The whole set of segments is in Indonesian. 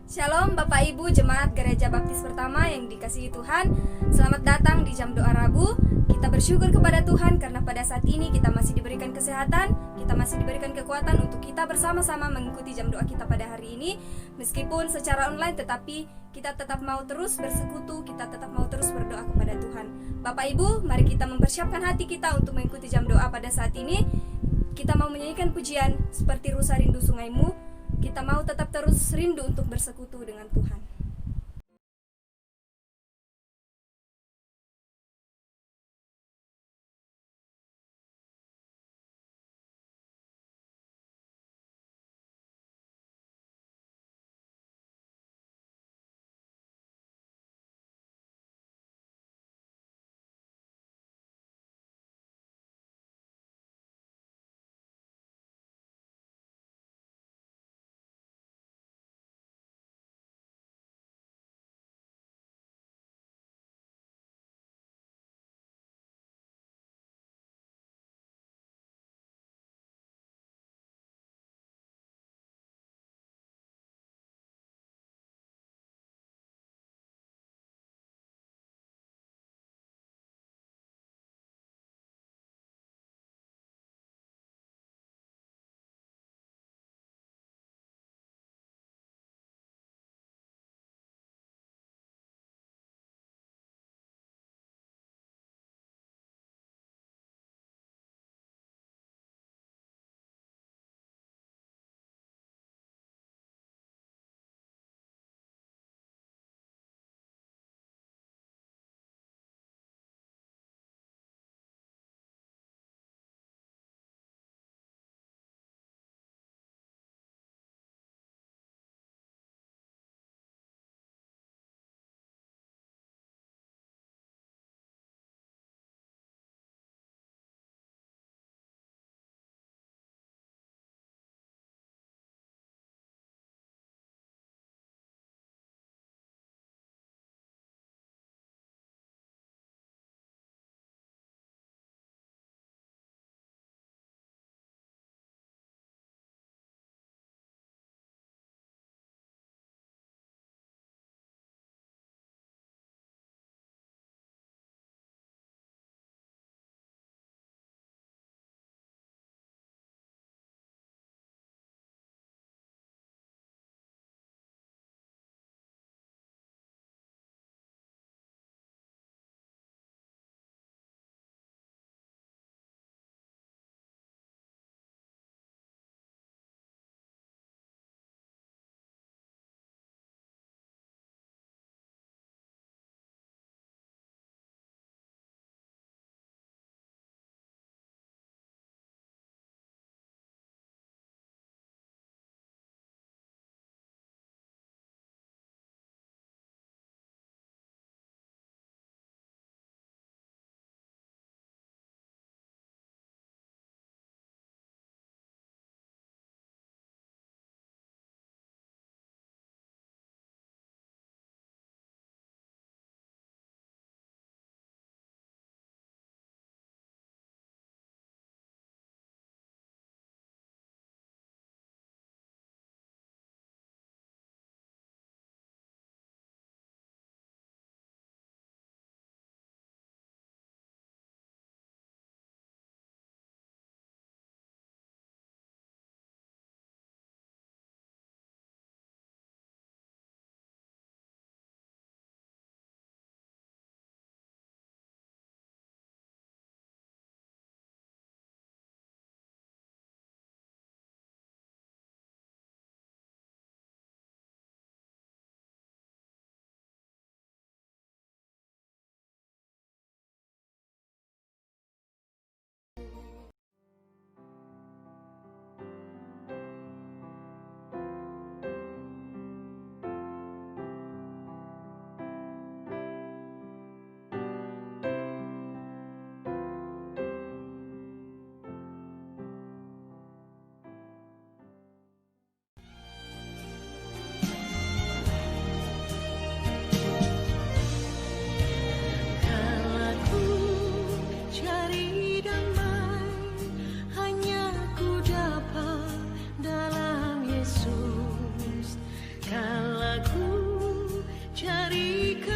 Shalom Bapak Ibu Jemaat Gereja Baptis Pertama yang dikasihi Tuhan. Selamat datang di Jam Doa Rabu. Kita bersyukur kepada Tuhan karena pada saat ini kita masih diberikan kesehatan, kita masih diberikan kekuatan untuk kita bersama-sama mengikuti jam doa kita pada hari ini. Meskipun secara online, tetapi kita tetap mau terus bersekutu, kita tetap mau terus berdoa kepada Tuhan. Bapak Ibu, mari kita mempersiapkan hati kita untuk mengikuti jam doa pada saat ini. Kita mau menyanyikan pujian seperti Rusa Rindu Sungaimu. Kita mau tetap terus rindu untuk bersekutu dengan Tuhan.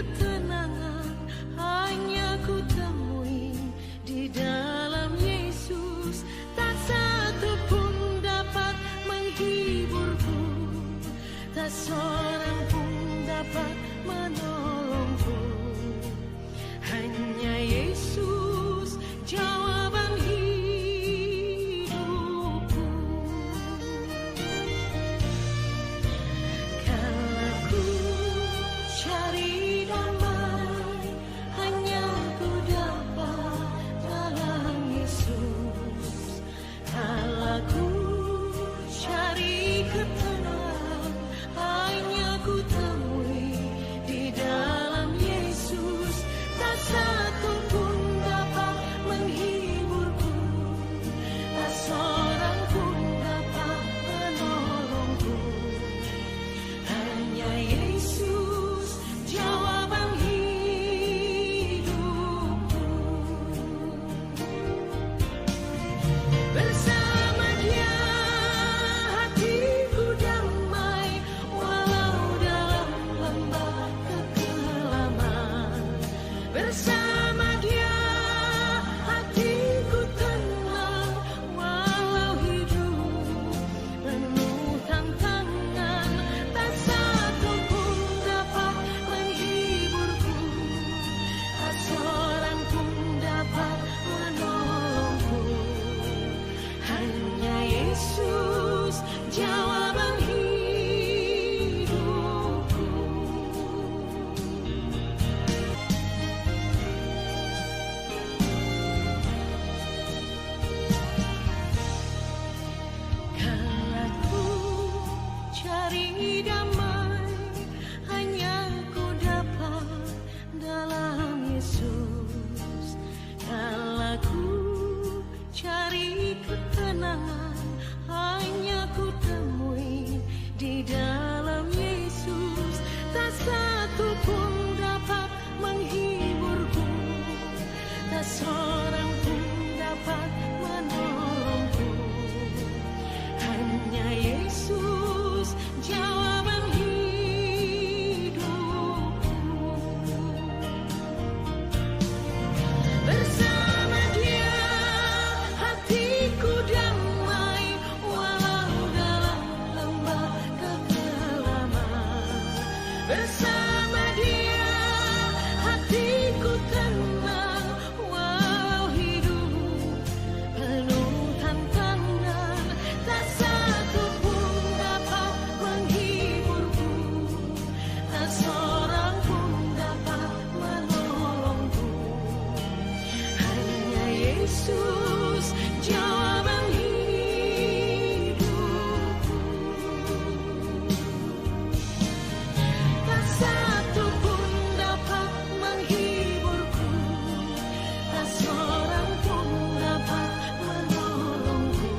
ketenangan hanya ku temui di dalam Yesus. Tak satu pun dapat menghiburku, tak seorang pun dapat menolongku. Hanya Yesus jawaban hidupku. Kalau ku cari damai, hanya ku dapat dalam Yesus. Kalau ku cari ketenangan, hanya ku temui di dalam Yesus. Tak satu pun dapat menghiburku, tak seorang pun dapat menolongku. Hanya Yesus jawaban hidupku. Bersama Dia hatiku damai, walau dalam lembah kekelaman. Bersama Dia hatiku tenang, walau hidup penuh tantangan. Tak satu pun dapat menghiburku, tak seorang pun dapat menolongku. Hanya Yesus jawaban hidupku. Kalau ku cari damai, hanya ku dapat dalam Yesus. Kalau ku cari ketenangan, hanya ku temui di dalam Yesus. Tak satu pun dapat menghiburku, tak seorang pun dapat menolongku. Hanya Yesus jawaban hidupku. Bersama Dia hatiku damai, walau dalam lembah kekelaman. Bersama Dia hatiku tenang, walau hidup penuh tantangan. Tak satu pun dapat menghiburku, tak seorang pun dapat menolongku. Hanya Yesus jawaban hidupku. Tak satu pun dapat menghiburku, tak seorang pun dapat menolongku.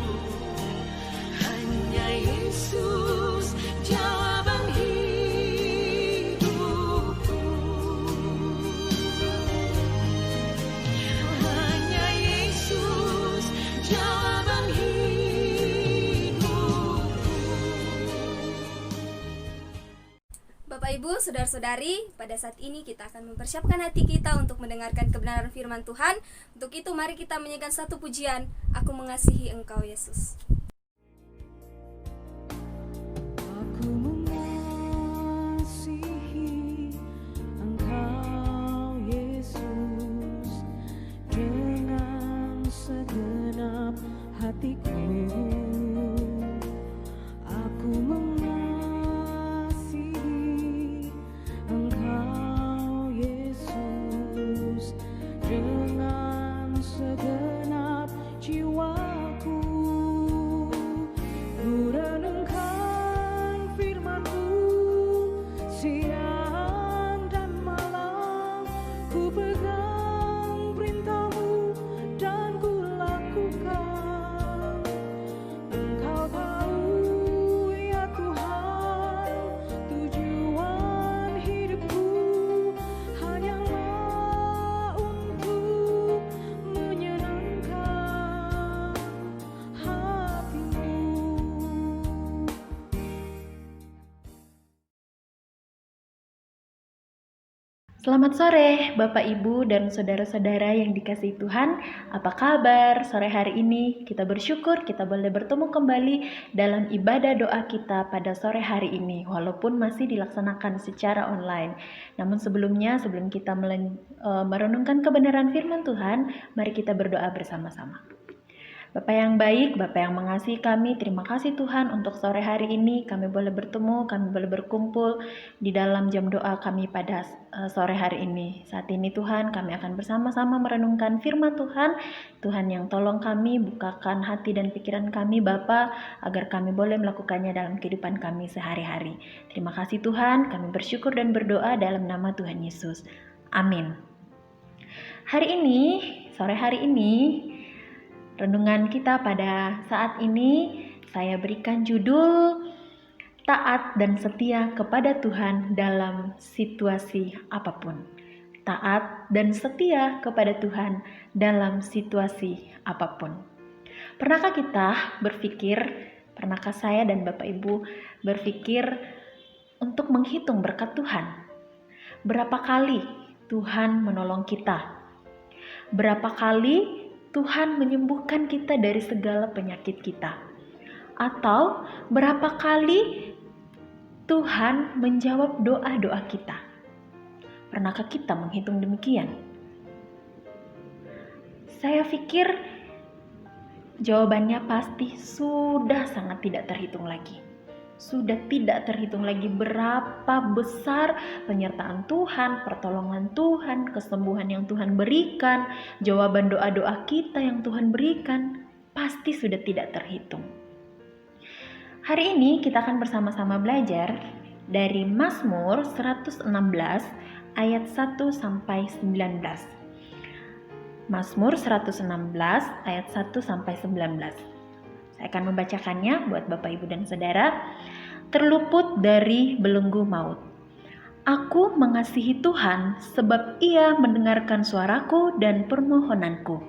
Hanya Yesus jawaban hidupku. Hanya Yesus jawaban hidupku. Bapak Ibu, saudara-saudari, pada saat ini kita akan mempersiapkan hati kita untuk mendengarkan kebenaran firman Tuhan. Untuk itu mari kita menyanyikan satu pujian, Aku Mengasihi Engkau Yesus. Aku mengasihi Engkau Yesus dengan segenap hatiku. Aku mengasihi Engkau Yesus dengan segenap jiwaku. Selamat sore Bapak Ibu dan saudara-saudara yang dikasihi Tuhan. Apa kabar sore hari ini? Kita bersyukur kita boleh bertemu kembali dalam ibadah doa kita pada sore hari ini, walaupun masih dilaksanakan secara online. Namun sebelum kita merenungkan kebenaran firman Tuhan, mari kita berdoa bersama-sama. Bapak yang baik, Bapak yang mengasihi kami, terima kasih Tuhan untuk sore hari ini kami boleh bertemu, kami boleh berkumpul di dalam jam doa kami pada sore hari ini. Saat ini Tuhan, kami akan bersama-sama merenungkan firman Tuhan. Tuhan yang tolong kami, bukakan hati dan pikiran kami Bapa, agar kami boleh melakukannya dalam kehidupan kami sehari-hari. Terima kasih Tuhan, kami bersyukur dan berdoa dalam nama Tuhan Yesus. Amin. Sore hari ini, renungan kita pada saat ini saya berikan judul Taat dan Setia kepada Tuhan dalam situasi apapun. Taat dan setia kepada Tuhan dalam situasi apapun. Pernahkah saya dan Bapak Ibu berpikir untuk menghitung berkat Tuhan? Berapa kali Tuhan menolong kita? Berapa kali Tuhan menyembuhkan kita dari segala penyakit kita? Atau berapa kali Tuhan menjawab doa-doa kita? Pernahkah kita menghitung demikian? Saya pikir jawabannya pasti sudah sangat tidak terhitung lagi. Sudah tidak terhitung lagi berapa besar penyertaan Tuhan, pertolongan Tuhan, kesembuhan yang Tuhan berikan, jawaban doa-doa kita yang Tuhan berikan, pasti sudah tidak terhitung. Hari ini kita akan bersama-sama belajar dari Mazmur 116 ayat 1 sampai 19. Mazmur 116 ayat 1 sampai 19. Saya akan membacakannya buat Bapak Ibu dan Saudara. Terluput dari belenggu maut. Aku mengasihi Tuhan sebab Ia mendengarkan suaraku dan permohonanku.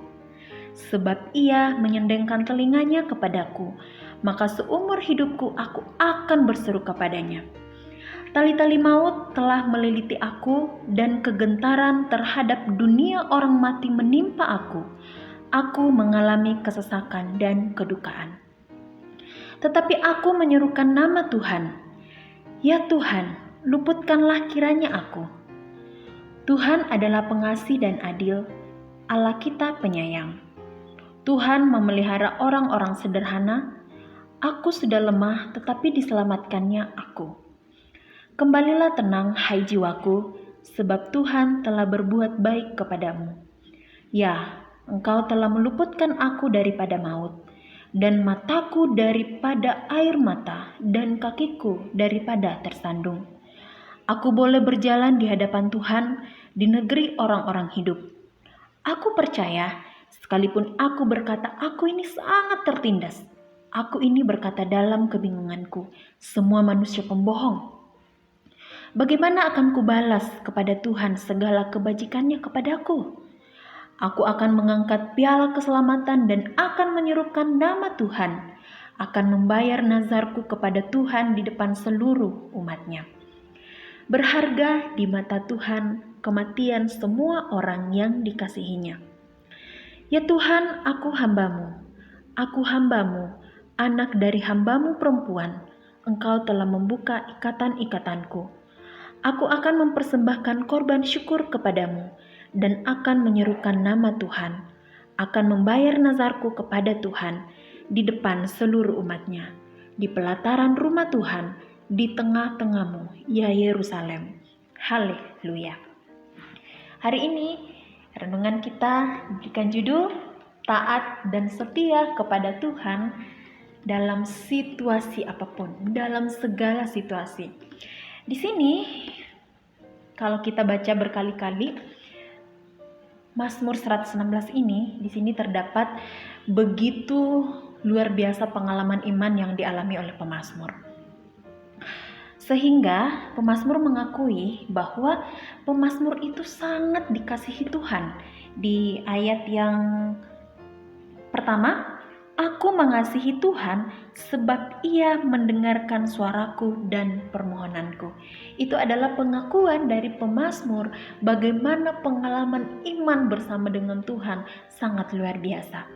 Sebab Ia menyendengkan telinganya kepadaku, maka seumur hidupku aku akan berseru kepadanya. Tali-tali maut telah meliliti aku dan kegentaran terhadap dunia orang mati menimpa aku. Aku mengalami kesesakan dan kedukaan. Tetapi aku menyerukan nama Tuhan. Ya Tuhan, luputkanlah kiranya aku. Tuhan adalah pengasih dan adil, Allah kita penyayang. Tuhan memelihara orang-orang sederhana. Aku sudah lemah, tetapi diselamatkannya aku. Kembalilah tenang, hai jiwaku, sebab Tuhan telah berbuat baik kepadamu. Ya, Engkau telah meluputkan aku daripada maut, dan mataku daripada air mata, dan kakiku daripada tersandung. Aku boleh berjalan di hadapan Tuhan di negeri orang-orang hidup. Aku percaya, sekalipun aku berkata aku ini sangat tertindas, aku ini berkata dalam kebingunganku, semua manusia pembohong. Bagaimana akan kubalas kepada Tuhan segala kebajikannya kepadaku? Aku akan mengangkat piala keselamatan dan akan menyerukan nama Tuhan, akan membayar nazarku kepada Tuhan di depan seluruh umatnya. Berharga di mata Tuhan kematian semua orang yang dikasihinya. Ya Tuhan, aku hambamu, anak dari hambamu perempuan, Engkau telah membuka ikatan-ikatanku. Aku akan mempersembahkan korban syukur kepadamu, dan akan menyerukan nama Tuhan, akan membayar nazarku kepada Tuhan di depan seluruh umatnya, di pelataran rumah Tuhan, di tengah-tengahmu, ya Yerusalem. Haleluya. Hari ini renungan kita diberikan judul Taat dan Setia kepada Tuhan dalam situasi apapun, dalam segala situasi. Di sini kalau kita baca berkali-kali Mazmur 116 ini, di sini terdapat begitu luar biasa pengalaman iman yang dialami oleh pemazmur. Sehingga pemazmur mengakui bahwa pemazmur itu sangat dikasihi Tuhan. Di ayat yang pertama, Aku mengasihi Tuhan sebab Ia mendengarkan suaraku dan permohonanku. Itu adalah pengakuan dari pemazmur bagaimana pengalaman iman bersama dengan Tuhan sangat luar biasa.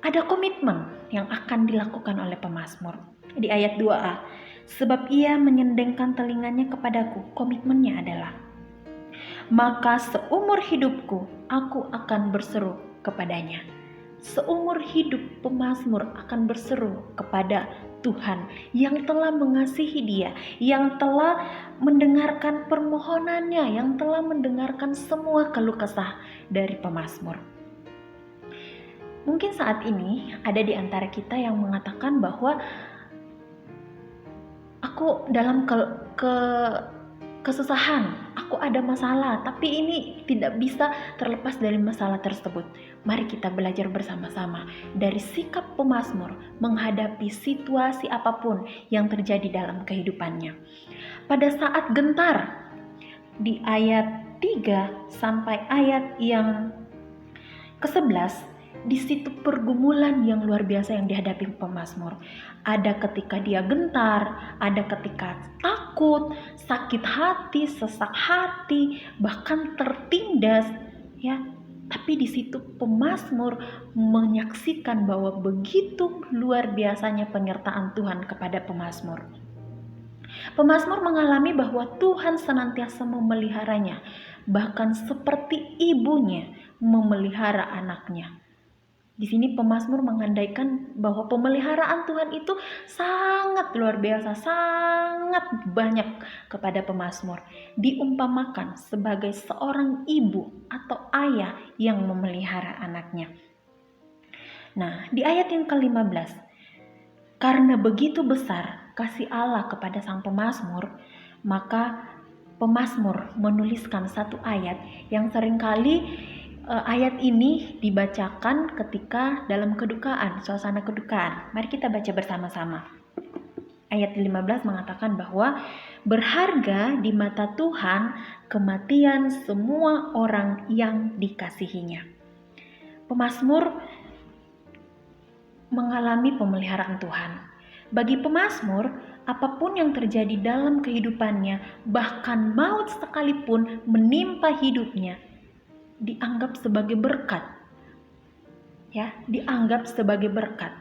Ada komitmen yang akan dilakukan oleh pemazmur. Di ayat 2a, sebab Ia menyendengkan telinganya kepadaku, komitmennya adalah, maka seumur hidupku aku akan berseru kepadanya. Seumur hidup pemazmur akan berseru kepada Tuhan yang telah mengasihi dia, yang telah mendengarkan permohonannya, yang telah mendengarkan semua keluh kesah dari pemazmur. Mungkin saat ini ada di antara kita yang mengatakan bahwa aku dalam kesusahan, aku ada masalah, tapi ini tidak bisa terlepas dari masalah tersebut. Mari kita belajar bersama-sama dari sikap pemazmur menghadapi situasi apapun yang terjadi dalam kehidupannya. Pada saat gentar, di ayat 3 sampai ayat yang ke-11, di situ pergumulan yang luar biasa yang dihadapi pemazmur. Ada ketika dia gentar, ada ketika takut, sakit hati, sesak hati, bahkan tertindas, ya. Tapi di situ pemazmur menyaksikan bahwa begitu luar biasanya penyertaan Tuhan kepada pemazmur. Pemazmur mengalami bahwa Tuhan senantiasa memeliharanya, bahkan seperti ibunya memelihara anaknya. Di sini pemazmur mengandaikan bahwa pemeliharaan Tuhan itu sangat luar biasa, sangat banyak kepada pemazmur. Diumpamakan sebagai seorang ibu atau ayah yang memelihara anaknya. Nah, di ayat yang ke-15, karena begitu besar kasih Allah kepada sang pemazmur, maka pemazmur menuliskan satu ayat yang seringkali ayat ini dibacakan ketika dalam kedukaan, suasana kedukaan. Mari kita baca bersama-sama. Ayat 15 mengatakan bahwa berharga di mata Tuhan kematian semua orang yang dikasihinya. Pemazmur mengalami pemeliharaan Tuhan. Bagi pemazmur, apapun yang terjadi dalam kehidupannya, bahkan maut sekalipun menimpa hidupnya, dianggap sebagai berkat. Ya, dianggap sebagai berkat.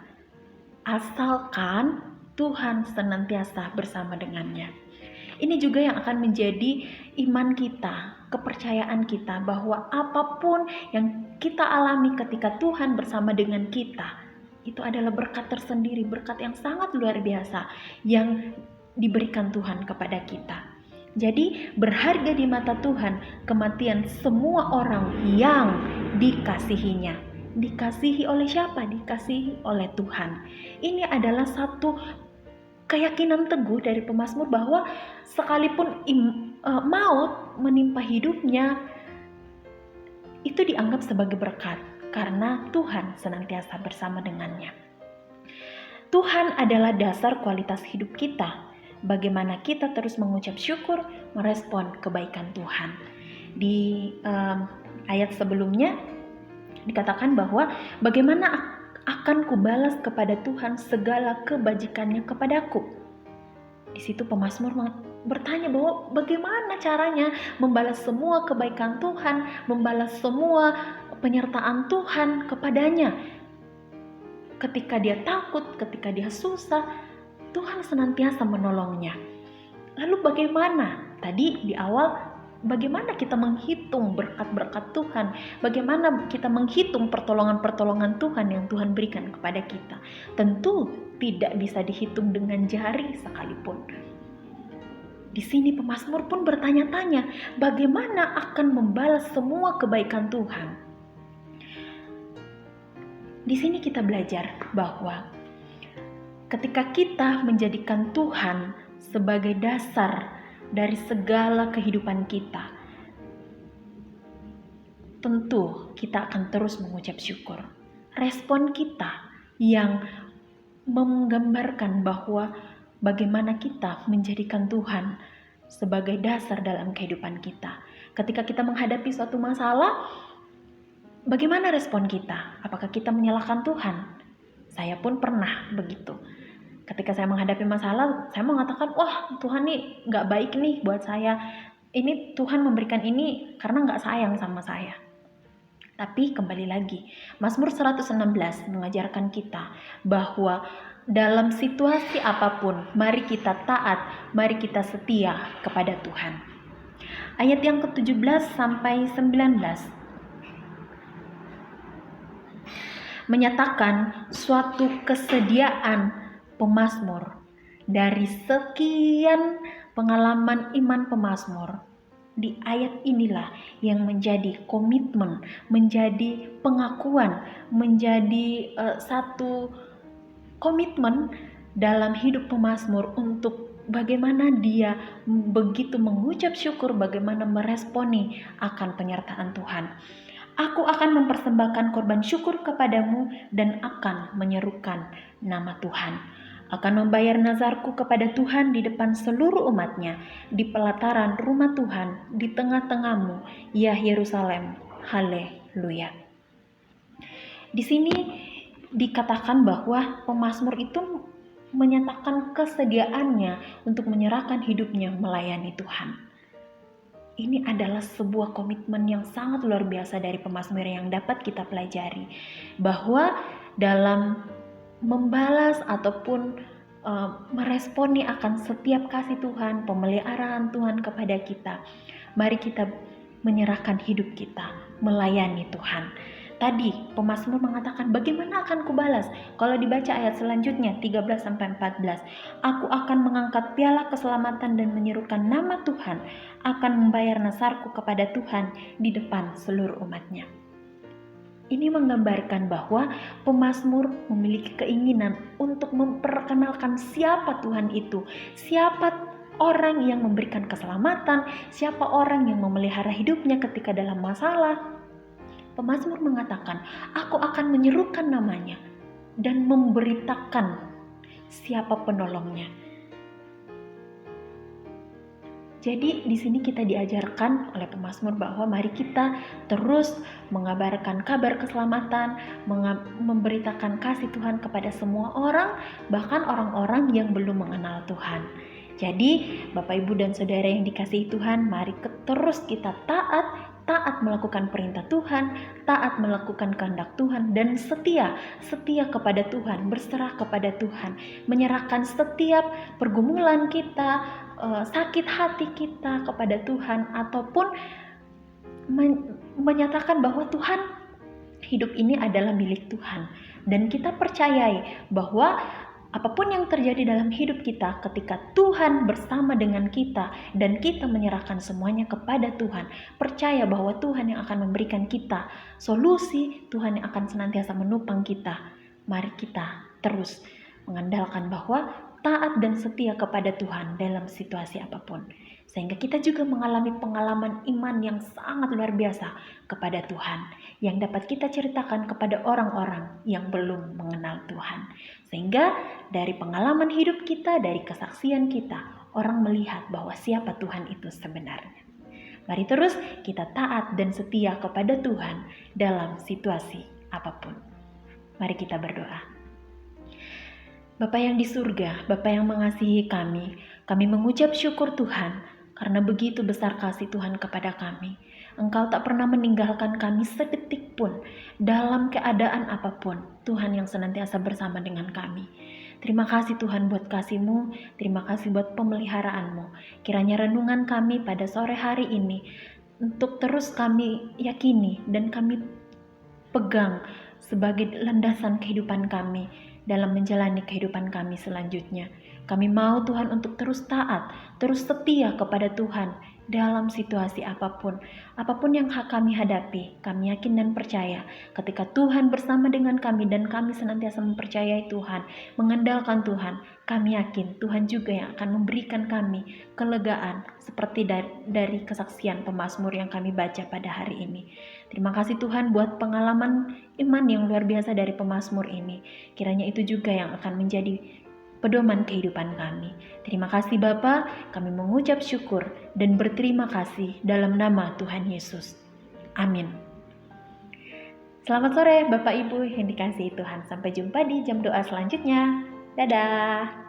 Asalkan Tuhan senantiasa bersama dengannya. Ini juga yang akan menjadi iman kita, kepercayaan kita bahwa apapun yang kita alami ketika Tuhan bersama dengan kita, itu adalah berkat tersendiri, berkat yang sangat luar biasa yang diberikan Tuhan kepada kita. Jadi berharga di mata Tuhan kematian semua orang yang dikasihinya. Dikasihi oleh siapa? Dikasihi oleh Tuhan. Ini adalah satu keyakinan teguh dari pemazmur bahwa sekalipun maut menimpa hidupnya, itu dianggap sebagai berkat karena Tuhan senantiasa bersama dengannya. Tuhan adalah dasar kualitas hidup kita. Bagaimana kita terus mengucap syukur, merespon kebaikan Tuhan. Di ayat sebelumnya dikatakan bahwa bagaimana akan kubalas kepada Tuhan segala kebajikannya kepadaku. Di situ pemazmur bertanya bahwa bagaimana caranya membalas semua kebaikan Tuhan, membalas semua penyertaan Tuhan kepadanya. Ketika dia takut, ketika dia susah, Tuhan senantiasa menolongnya. Lalu bagaimana? Tadi di awal, bagaimana kita menghitung berkat-berkat Tuhan? Bagaimana kita menghitung pertolongan-pertolongan Tuhan yang Tuhan berikan kepada kita? Tentu tidak bisa dihitung dengan jari sekalipun. Di sini pemazmur pun bertanya-tanya, bagaimana akan membalas semua kebaikan Tuhan? Di sini kita belajar bahwa ketika kita menjadikan Tuhan sebagai dasar dari segala kehidupan kita, tentu kita akan terus mengucap syukur. Respon kita yang menggambarkan bahwa bagaimana kita menjadikan Tuhan sebagai dasar dalam kehidupan kita. Ketika kita menghadapi suatu masalah, bagaimana respon kita? Apakah kita menyalahkan Tuhan? Saya pun pernah begitu. Ketika saya menghadapi masalah, saya mengatakan, wah Tuhan nih gak baik nih buat saya. Ini Tuhan memberikan ini karena gak sayang sama saya. Tapi kembali lagi, Mazmur 116 mengajarkan kita bahwa dalam situasi apapun, mari kita taat, mari kita setia kepada Tuhan. Ayat yang ke-17 sampai 19 menyatakan suatu kesediaan pemazmur. Dari sekian pengalaman iman pemazmur, di ayat inilah yang menjadi komitmen, menjadi pengakuan, menjadi satu komitmen dalam hidup pemazmur untuk bagaimana dia begitu mengucap syukur, bagaimana meresponi akan penyertaan Tuhan. Aku akan mempersembahkan korban syukur kepadamu dan akan menyerukan nama Tuhan. Akan membayar nazarku kepada Tuhan di depan seluruh umatnya, di pelataran rumah Tuhan, di tengah-tengahmu, ya Yerusalem. Haleluya. Di sini dikatakan bahwa pemazmur itu menyatakan kesediaannya untuk menyerahkan hidupnya melayani Tuhan. Ini adalah sebuah komitmen yang sangat luar biasa dari pemazmur yang dapat kita pelajari. Bahwa dalam membalas ataupun meresponi akan setiap kasih Tuhan, pemeliharaan Tuhan kepada kita, mari kita menyerahkan hidup kita, melayani Tuhan. Tadi pemazmur mengatakan bagaimana akan kubalas? Kalau dibaca ayat selanjutnya 13-14, aku akan mengangkat piala keselamatan dan menyerukan nama Tuhan, akan membayar nazarku kepada Tuhan di depan seluruh umatnya. Ini menggambarkan bahwa pemazmur memiliki keinginan untuk memperkenalkan siapa Tuhan itu, siapa orang yang memberikan keselamatan, siapa orang yang memelihara hidupnya ketika dalam masalah. Pemazmur mengatakan, aku akan menyerukan namanya dan memberitakan siapa penolongnya. Jadi di sini kita diajarkan oleh pemazmur bahwa mari kita terus mengabarkan kabar keselamatan, memberitakan kasih Tuhan kepada semua orang, bahkan orang-orang yang belum mengenal Tuhan. Jadi Bapak Ibu dan Saudara yang dikasihi Tuhan, mari terus kita taat melakukan perintah Tuhan, taat melakukan kehendak Tuhan, dan setia kepada Tuhan, berserah kepada Tuhan, menyerahkan setiap pergumulan kita, sakit hati kita kepada Tuhan, ataupun menyatakan bahwa Tuhan, hidup ini adalah milik Tuhan, dan kita percayai bahwa apapun yang terjadi dalam hidup kita, ketika Tuhan bersama dengan kita dan kita menyerahkan semuanya kepada Tuhan, percaya bahwa Tuhan yang akan memberikan kita solusi, Tuhan yang akan senantiasa menopang kita. Mari kita terus mengandalkan bahwa taat dan setia kepada Tuhan dalam situasi apapun, sehingga kita juga mengalami pengalaman iman yang sangat luar biasa kepada Tuhan, yang dapat kita ceritakan kepada orang-orang yang belum mengenal Tuhan. Sehingga dari pengalaman hidup kita, dari kesaksian kita, orang melihat bahwa siapa Tuhan itu sebenarnya. Mari terus kita taat dan setia kepada Tuhan dalam situasi apapun. Mari kita berdoa. Bapa yang di surga, Bapa yang mengasihi kami mengucap syukur Tuhan karena begitu besar kasih Tuhan kepada kami. Engkau tak pernah meninggalkan kami sedetik pun dalam keadaan apapun. Tuhan yang senantiasa bersama dengan kami. Terima kasih Tuhan buat kasih-Mu, terima kasih buat pemeliharaanmu. Kiranya renungan kami pada sore hari ini untuk terus kami yakini dan kami pegang sebagai landasan kehidupan kami dalam menjalani kehidupan kami selanjutnya. Kami mau Tuhan untuk terus taat, terus setia kepada Tuhan dalam situasi apapun. Apapun yang kami hadapi, kami yakin dan percaya ketika Tuhan bersama dengan kami dan kami senantiasa mempercayai Tuhan, mengandalkan Tuhan, kami yakin Tuhan juga yang akan memberikan kami kelegaan seperti dari kesaksian pemazmur yang kami baca pada hari ini. Terima kasih Tuhan buat pengalaman iman yang luar biasa dari pemazmur ini. Kiranya itu juga yang akan menjadi pedoman kehidupan kami. Terima kasih Bapa, kami mengucap syukur dan berterima kasih dalam nama Tuhan Yesus. Amin. Selamat sore Bapak Ibu yang dikasihi Tuhan. Sampai jumpa di jam doa selanjutnya. Dadah.